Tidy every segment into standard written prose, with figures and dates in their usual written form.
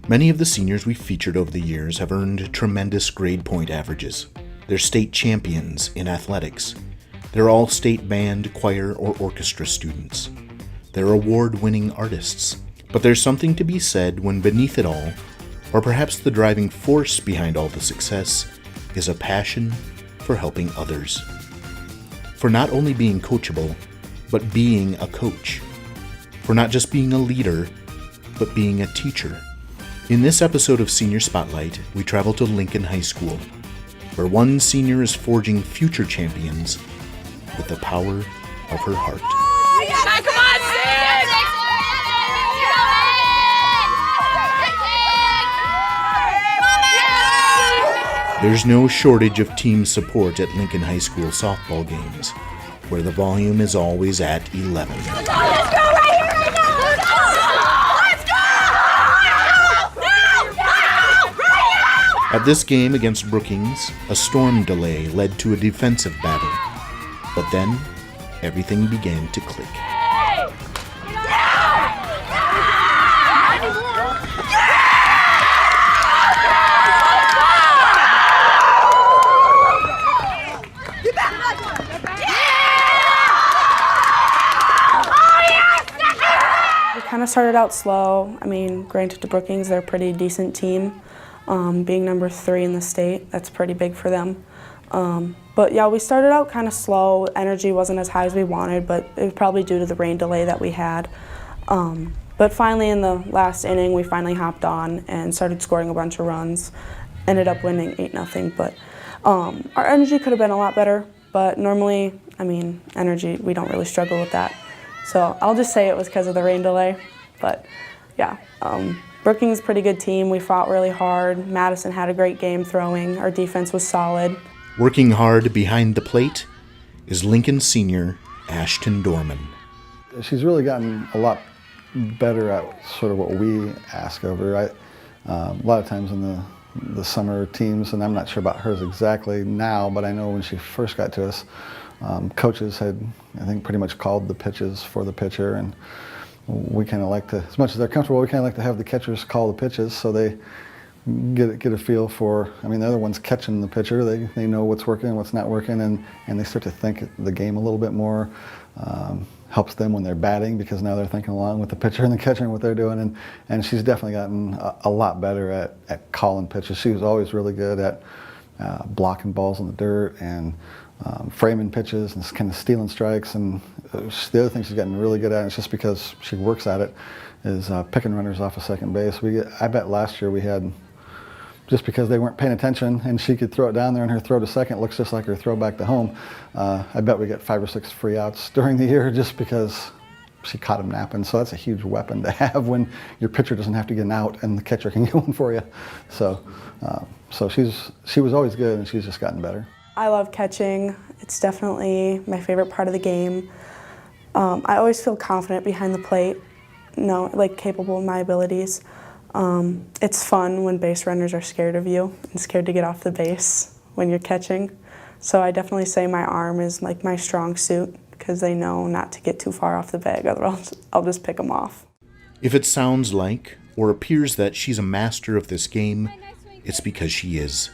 Many of the seniors we've featured over the years have earned tremendous grade point averages. They're state champions in athletics. They're all-state band, choir, or orchestra students. They're award-winning artists. But there's something to be said when beneath it all, or perhaps the driving force behind all the success, is a passion for helping others. For not only being coachable, but being a coach. For not just being a leader, but being a teacher. In this episode of Senior Spotlight, we travel to Lincoln High School, where one senior is forging future champions with the power of her heart. Come on, Sid! There's no shortage of team support at Lincoln High School softball games, where the volume is always at 11. Let's go right here, right now! Let's go! At this game against Brookings, a storm delay led to a defensive battle. But then, everything began to click. Kind of started out slow. I mean, granted to Brookings, they're a pretty decent team. Being number 3 in the state, that's pretty big for them. But yeah, we started out kind of slow. Energy wasn't as high as we wanted, but it was probably due to the rain delay that we had. But finally in the last inning, we finally hopped on and started scoring a bunch of runs. Ended up winning 8-0, but our energy could have been a lot better. But normally, I mean, energy, we don't really struggle with that. So I'll just say it was because of the rain delay. But yeah, Brookings is a pretty good team. We fought really hard. Madison had a great game throwing. Our defense was solid. Working hard behind the plate is Lincoln senior Ashton Dorman. She's really gotten a lot better at sort of what we ask of her. A lot of times in the summer teams, and I'm not sure about hers exactly now, but I know when she first got to us, coaches had, I think, pretty much called the pitches for the pitcher, and we kind of like to, as much as they're comfortable, we kind of like to have the catchers call the pitches so they get a feel for, I mean, they're the ones catching the pitcher. They know what's working, what's not working, and they start to think the game a little bit more. Helps them when they're batting because now they're thinking along with the pitcher and the catcher and what they're doing. And she's definitely gotten a lot better at calling pitches. She was always really good at blocking balls in the dirt and framing pitches and kind of stealing strikes. And the other thing she's gotten really good at, and it's just because she works at it, is picking runners off of second base. I bet last year we had, just because they weren't paying attention and she could throw it down there and her throw to second looks just like her throw back to home, I bet we get 5 or 6 free outs during the year just because she caught him napping. So that's a huge weapon to have when your pitcher doesn't have to get an out and the catcher can get one for you. So she was always good, and she's just gotten better. I love catching. It's definitely my favorite part of the game. I always feel confident behind the plate, capable of my abilities. It's fun when base runners are scared of you and scared to get off the base when you're catching. So I definitely say my arm is like my strong suit because they know not to get too far off the bag, otherwise I'll just pick them off. If it sounds like or appears that she's a master of this game, it's because she is.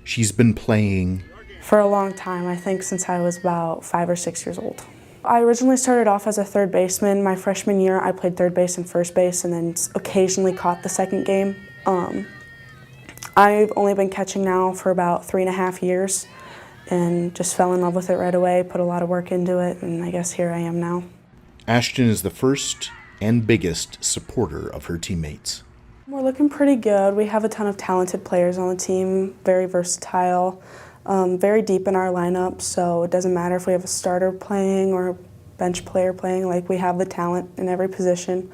She's been playing for a long time, I think since I was about 5 or 6 years old. I originally started off as a third baseman. My freshman year, I played third base and first base and then occasionally caught the second game. I've only been catching now for about 3.5 years and just fell in love with it right away, put a lot of work into it, and I guess here I am now. Ashton is the first and biggest supporter of her teammates. We're looking pretty good. We have a ton of talented players on the team, very versatile. Very deep in our lineup, so it doesn't matter if we have a starter playing or a bench player playing, we have the talent in every position.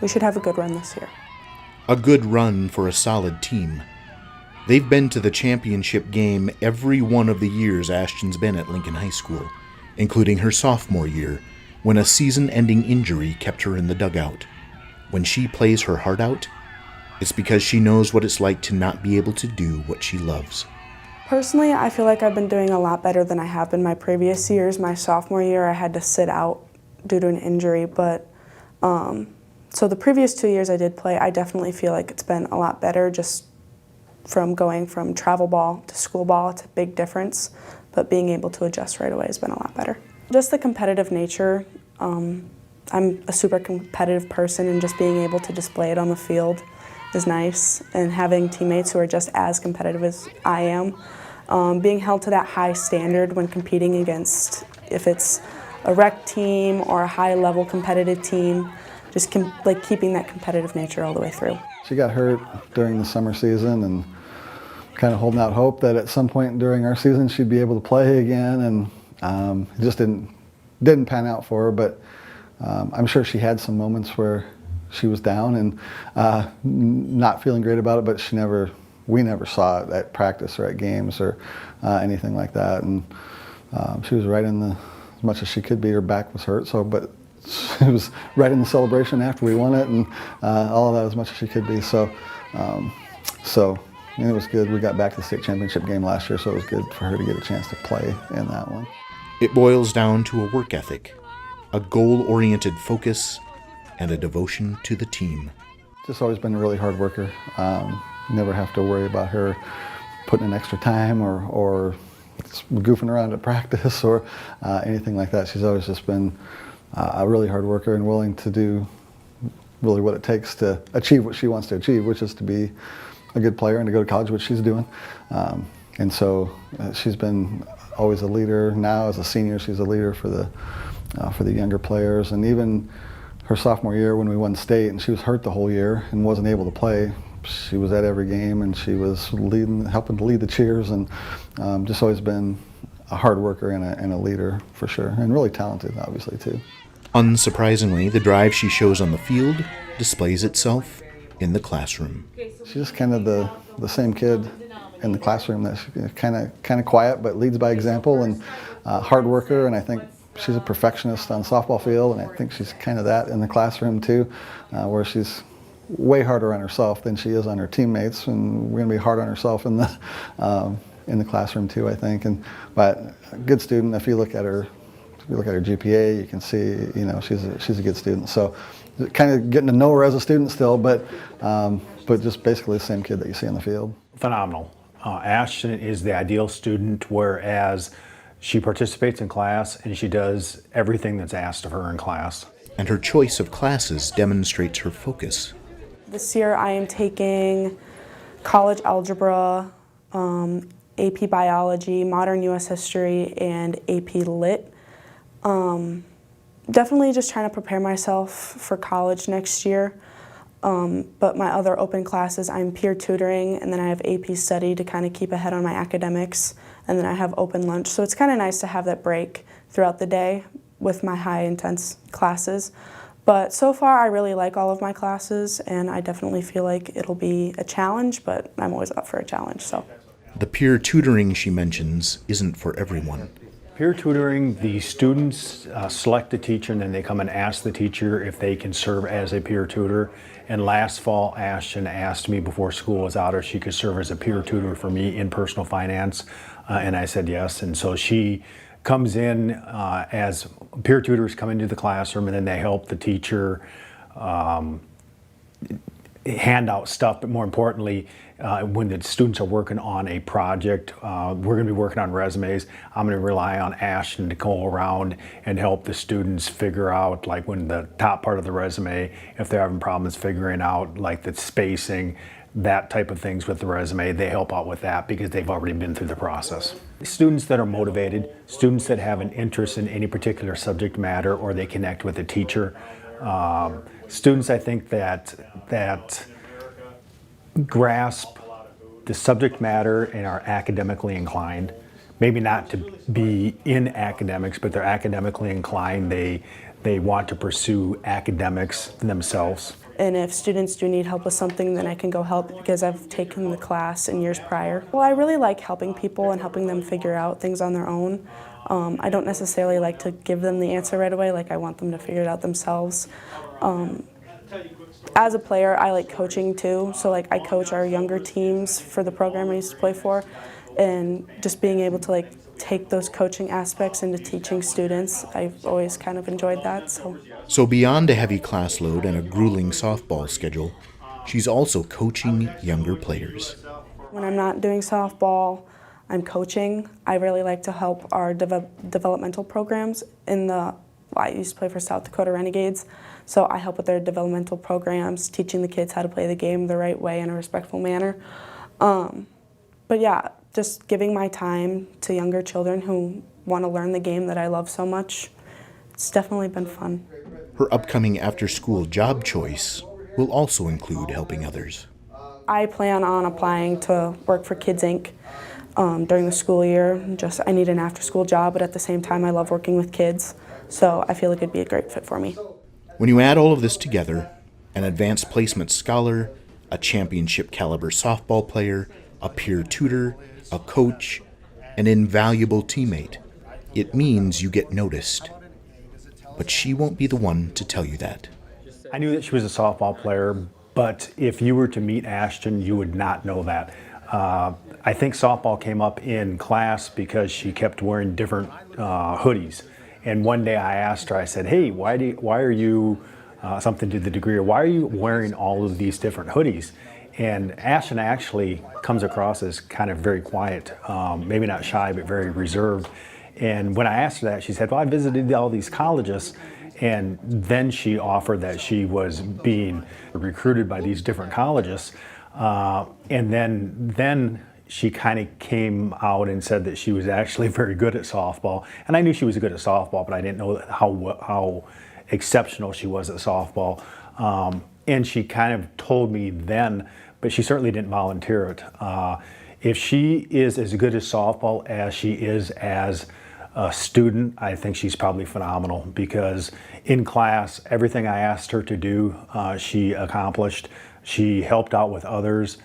We should have a good run this year. A good run for a solid team. They've been to the championship game every one of the years Ashton's been at Lincoln High School, including her sophomore year, when a season-ending injury kept her in the dugout. When she plays her heart out, it's because she knows what it's like to not be able to do what she loves. Personally, I feel like I've been doing a lot better than I have in my previous years. My sophomore year, I had to sit out due to an injury, but So the previous 2 years I did play, I definitely feel like it's been a lot better, just from going from travel ball to school ball. It's a big difference, but being able to adjust right away has been a lot better. Just the competitive nature. I'm a super competitive person, and just being able to display it on the field is nice, and having teammates who are just as competitive as I am. Being held to that high standard when competing against, if it's a rec team or a high-level competitive team, just like keeping that competitive nature all the way through. She got hurt during the summer season, and kind of holding out hope that at some point during our season she'd be able to play again, and it just didn't pan out for her. But I'm sure she had some moments where she was down and not feeling great about it, but we never saw it at practice or at games or anything like that. And she was right in as much as she could be. Her back was hurt, but she was right in the celebration after we won it, and all of that as much as she could be. So it was good. We got back to the state championship game last year, so it was good for her to get a chance to play in that one. It boils down to a work ethic, a goal-oriented focus, and a devotion to the team. Just always been a really hard worker. Never have to worry about her putting in extra time or goofing around at practice or anything like that. She's always just been a really hard worker and willing to do really what it takes to achieve what she wants to achieve, which is to be a good player and to go to college, which she's doing. And so she's been always a leader. Now as a senior, she's a leader for the younger players. And even her sophomore year when we won state and she was hurt the whole year and wasn't able to play, she was at every game and she was helping to lead the cheers, and just always been a hard worker and a leader for sure, and really talented obviously too. Unsurprisingly, the drive she shows on the field displays itself in the classroom. She's just kind of the same kid in the classroom that's kind of quiet but leads by example, and hard worker, and I think she's a perfectionist on the softball field, and I think she's kind of that in the classroom too, where she's way harder on herself than she is on her teammates, and we're going to be hard on herself in the classroom too, I think. But a good student. If you look at her GPA, you can see she's a good student. So kind of getting to know her as a student still, but just basically the same kid that you see on the field. Phenomenal. Ashton is the ideal student, whereas she participates in class and she does everything that's asked of her in class. And her choice of classes demonstrates her focus. This year I am taking college algebra, AP biology, modern U.S. history, and AP lit. Definitely just trying to prepare myself for college next year. But my other open classes, I'm peer tutoring, and then I have AP study to kind of keep ahead on my academics, and then I have open lunch. So it's kind of nice to have that break throughout the day with my high intense classes. But so far I really like all of my classes, and I definitely feel like it'll be a challenge, but I'm always up for a challenge. So. The peer tutoring she mentions isn't for everyone. Peer tutoring, the students select a teacher and then they come and ask the teacher if they can serve as a peer tutor. And last fall, Ashton asked me before school was out if she could serve as a peer tutor for me in personal finance, and I said yes. And so she comes in as peer tutors come into the classroom, and then they help the teacher hand out stuff, but more importantly, when the students are working on a project, we're going to be working on resumes. I'm going to rely on Ashton to go around and help the students figure out, like when the top part of the resume, if they're having problems figuring out like the spacing, that type of things with the resume, they help out with that because they've already been through the process. Students that are motivated, students that have an interest in any particular subject matter, or they connect with a teacher. Students, I think, that grasp the subject matter and are academically inclined. Maybe not to be in academics, but they're academically inclined. They want to pursue academics themselves. And if students do need help with something, then I can go help because I've taken the class in years prior. Well, I really like helping people and helping them figure out things on their own. I don't necessarily like to give them the answer right away, like I want them to figure it out themselves. As a player, I like coaching too, so like I coach our younger teams for the program I used to play for, and just being able to like take those coaching aspects into teaching students. I've always kind of enjoyed that. So beyond a heavy class load and a grueling softball schedule, she's also coaching younger players. When I'm not doing softball, I'm coaching. I really like to help our developmental programs I used to play for South Dakota Renegades, so I help with their developmental programs, teaching the kids how to play the game the right way in a respectful manner. But yeah, just giving my time to younger children who want to learn the game that I love so much. It's definitely been fun. Her upcoming after-school job choice will also include helping others. I plan on applying to work for Kids Inc. During the school year. I need an after-school job, but at the same time I love working with kids, so I feel like it'd be a great fit for me. When you add all of this together, an advanced placement scholar, a championship caliber softball player, a peer tutor, a coach, an invaluable teammate, it means you get noticed. But she won't be the one to tell you that. I knew that she was a softball player, but if you were to meet Ashton, you would not know that. I think softball came up in class because she kept wearing different hoodies. And one day I asked her, I said, hey, why are you, something to the degree of, why are you wearing all of these different hoodies? And Ashton actually comes across as kind of very quiet, maybe not shy, but very reserved. And when I asked her that, she said, well, I visited all these colleges. And then she offered that she was being recruited by these different colleges. And then she kind of came out and said that she was actually very good at softball. And I knew she was good at softball, but I didn't know how exceptional she was at softball. And she kind of told me then, but she certainly didn't volunteer it. If she is as good at softball as she is as a student, I think she's probably phenomenal, because in class, everything I asked her to do, she accomplished. She helped out with others.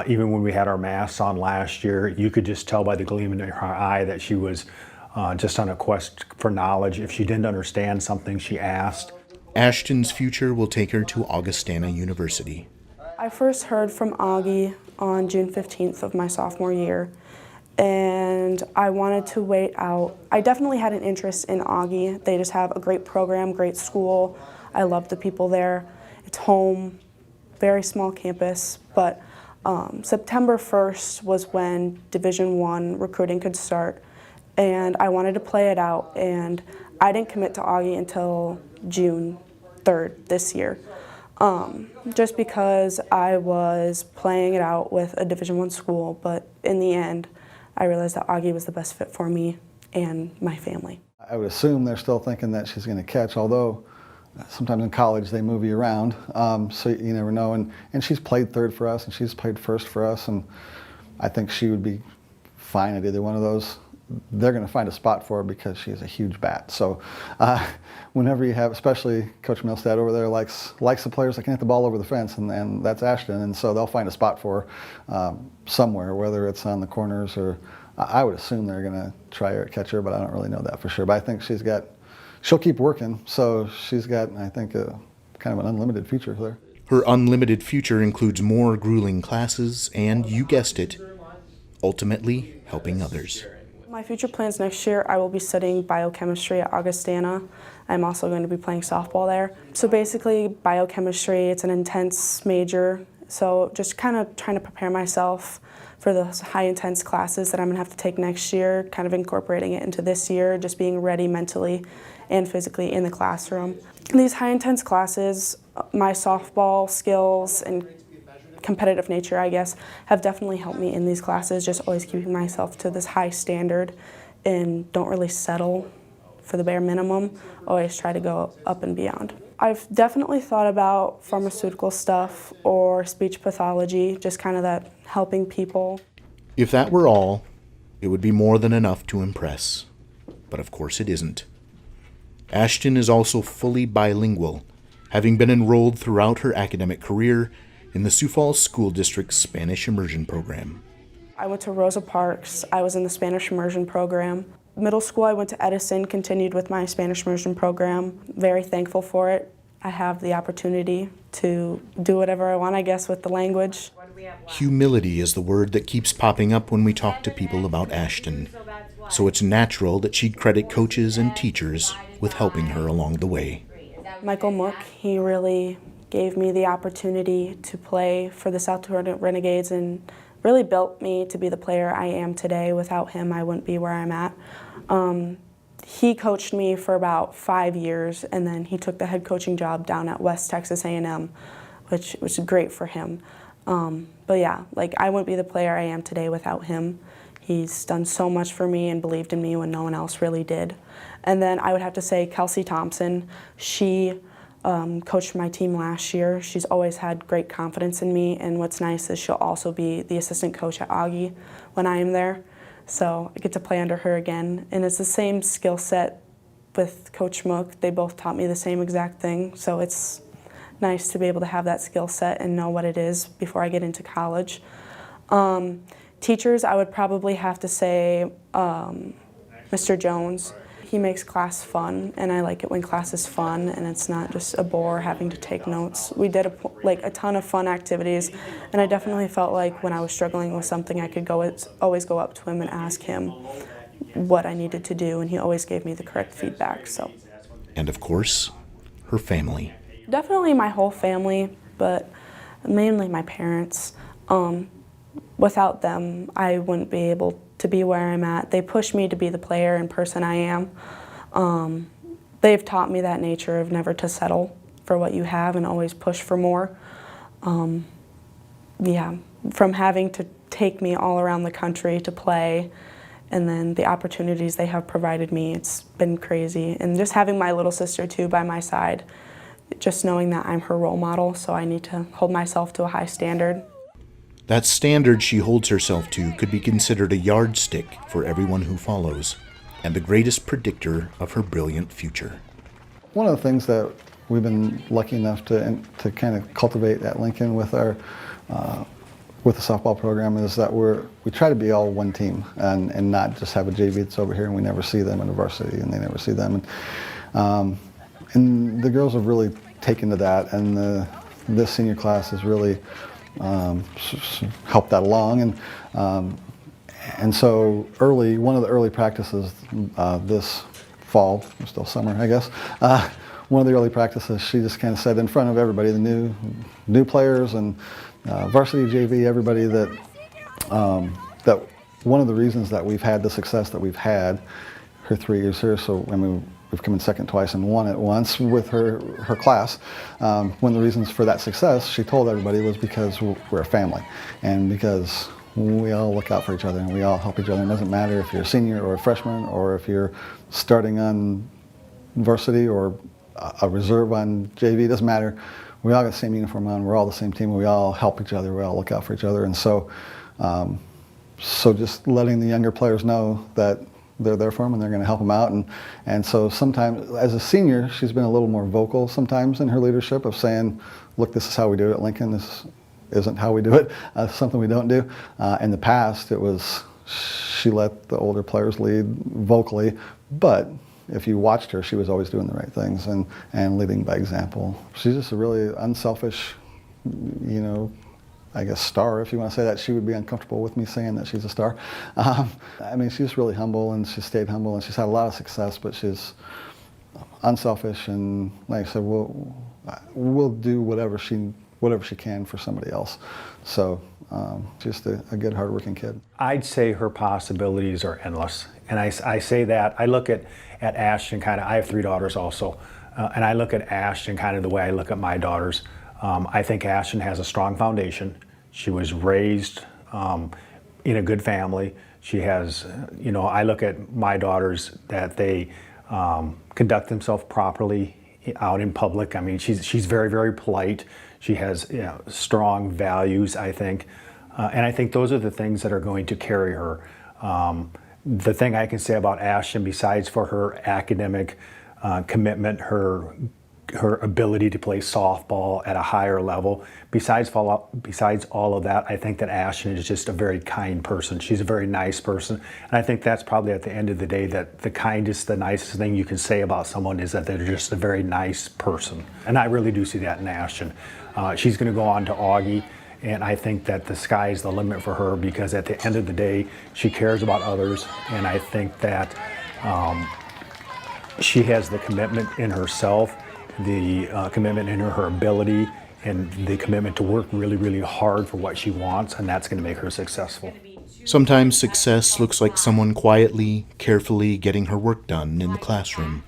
Even when we had our masks on last year, you could just tell by the gleam in her eye that she was just on a quest for knowledge. If she didn't understand something, she asked. Ashton's future will take her to Augustana University. I first heard from Augie on June 15th of my sophomore year, and I wanted to wait out. I definitely had an interest in Augie. They just have a great program, great school. I love the people there. It's home, very small campus, but September 1st was when Division I recruiting could start, and I wanted to play it out, and I didn't commit to Augie until June 3rd this year, just because I was playing it out with a Division I school, but in the end, I realized that Augie was the best fit for me and my family. I would assume they're still thinking that she's going to catch, although sometimes in college they move you around, so you never know. And she's played third for us, and she's played first for us, and I think she would be fine at either one of those. They're going to find a spot for her because she's a huge bat. So whenever you have, especially Coach Milstead over there likes the players that can hit the ball over the fence, and that's Ashton, and so they'll find a spot for her somewhere, whether it's on the corners or I would assume they're going to try her, catch her, but I don't really know that for sure. But I think she'll keep working, so she's got, I think, a kind of an unlimited future there. Her unlimited future includes more grueling classes and, you guessed it, ultimately helping others. My future plans next year, I will be studying biochemistry at Augustana. I'm also going to be playing softball there. So basically, biochemistry, it's an intense major, so just kind of trying to prepare myself for those high-intense classes that I'm going to have to take next year, kind of incorporating it into this year, just being ready mentally and physically in the classroom. In these high-intense classes, my softball skills and competitive nature, I guess, have definitely helped me in these classes, just always keeping myself to this high standard and don't really settle for the bare minimum, always try to go up and beyond. I've definitely thought about pharmaceutical stuff or speech pathology, just kind of that helping people. If that were all, it would be more than enough to impress. But of course it isn't. Ashton is also fully bilingual, having been enrolled throughout her academic career in the Sioux Falls School District's Spanish Immersion Program. I went to Rosa Parks. I was in the Spanish Immersion Program. Middle school, I went to Edison, continued with my Spanish Immersion Program. Very thankful for it. I have the opportunity to do whatever I want, I guess, with the language. Humility is the word that keeps popping up when we talk to people about Ashton. so it's natural that she'd credit coaches and teachers with helping her along the way. Michael Mook, he really gave me the opportunity to play for the South Dakota Renegades and really built me to be the player I am today. Without him, I wouldn't be where I'm at. He coached me for about 5 years, and then he took the head coaching job down at West Texas A&M, which was great for him. But yeah, like, I wouldn't be the player I am today without him. He's done so much for me and believed in me when no one else really did. And then I would have to say Kelsey Thompson. She coached my team last year. She's always had great confidence in me, and what's nice is she'll also be the assistant coach at Augie when I am there. So I get to play under her again, and it's the same skill set with Coach Mook. They both taught me the same exact thing, so it's nice to be able to have that skill set and know what it is before I get into college. Teachers, I would probably have to say Mr. Jones. He makes class fun, and I like it when class is fun and it's not just a bore having to take notes. We did a ton of fun activities, and I definitely felt like when I was struggling with something, I could always go up to him and ask him what I needed to do, and he always gave me the correct feedback. So. And of course, her family. Definitely my whole family, but mainly my parents. Without them, I wouldn't be able to be where I'm at. They push me to be the player and person I am. They've taught me that nature of never to settle for what you have and always push for more. Yeah, from having to take me all around the country to play, and then the opportunities they have provided me, it's been crazy. And just having my little sister too by my side, just knowing that I'm her role model, so I need to hold myself to a high standard. That standard she holds herself to could be considered a yardstick for everyone who follows, and the greatest predictor of her brilliant future. One of the things that we've been lucky enough to kind of cultivate at Lincoln with our with the softball program is that we try to be all one team and not just have a JV that's over here and we never see them in the varsity and they never see them. And the girls have really taken to that, and this senior class has really helped that along. And so one of the early practices this fall, it's still summer, I guess, one of the early practices, she just kind of said in front of everybody, the new players and varsity JV, everybody, that one of the reasons that we've had the success that we've had her 3 years here, so I mean, we've come in second twice and won it once with her class. One of the reasons for that success, she told everybody, was because we're a family, and because we all look out for each other and we all help each other. It doesn't matter if you're a senior or a freshman or if you're starting on varsity or a reserve on JV, it doesn't matter. We all got the same uniform on, we're all the same team, we all help each other, we all look out for each other. And so, so just letting the younger players know that they're there for them and they're going to help them out. And so sometimes, as a senior, she's been a little more vocal sometimes in her leadership of saying, look, this is how we do it at Lincoln, this isn't how we do it, something we don't do. In the past, it was, she let the older players lead vocally, but if you watched her, she was always doing the right things and leading by example. She's just a really unselfish, I guess, star, if you want to say that. She would be uncomfortable with me saying that she's a star. I mean, she's really humble, and she's stayed humble, and she's had a lot of success, but she's unselfish, and like I said, we'll do whatever she can for somebody else. So just a good, hardworking kid. I'd say her possibilities are endless, and I say that. I look at Ashton kind of, I have 3 daughters also, and I look at Ashton kind of the way I look at my daughters. I think Ashton has a strong foundation. She was raised in a good family. She has, I look at my daughters that they conduct themselves properly out in public. I mean, she's very, very polite. She has strong values, I think. And I think those are the things that are going to carry her. The thing I can say about Ashton, besides for her academic commitment, her ability to play softball at a higher level, besides all of that, I think that Ashton is just a very kind person. She's a very nice person. And I think that's probably at the end of the day that the kindest, the nicest thing you can say about someone is that they're just a very nice person. And I really do see that in Ashton. She's going to go on to Augie, And I think that the sky's the limit for her, because at the end of the day, she cares about others. And I think that she has the commitment in herself, the commitment in her ability, and the commitment to work really, really hard for what she wants, and that's going to make her successful. Sometimes success looks like someone quietly, carefully getting her work done in the classroom.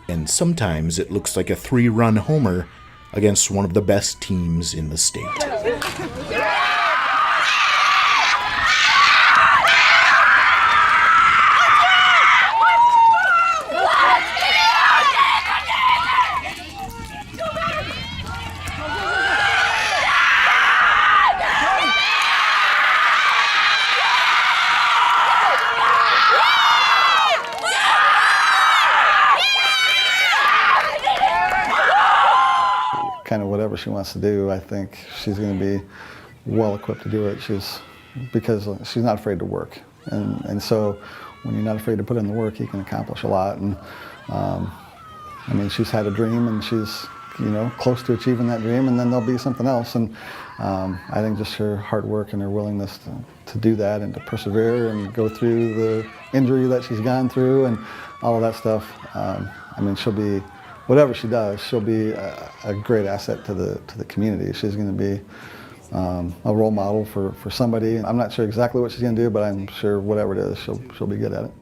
And sometimes it looks like a 3-run homer against one of the best teams in the state. Kind of whatever she wants to do, I think she's going to be well equipped to do it. Because she's not afraid to work, and so when you're not afraid to put in the work, you can accomplish a lot. And I mean, she's had a dream, and she's close to achieving that dream, and then there'll be something else. And I think just her hard work and her willingness to do that and to persevere and go through the injury that she's gone through and all of that stuff. I mean, she'll be. Whatever she does, she'll be a great asset to the community. She's going to be a role model for somebody. I'm not sure exactly what she's going to do, but I'm sure whatever it is, she'll be good at it.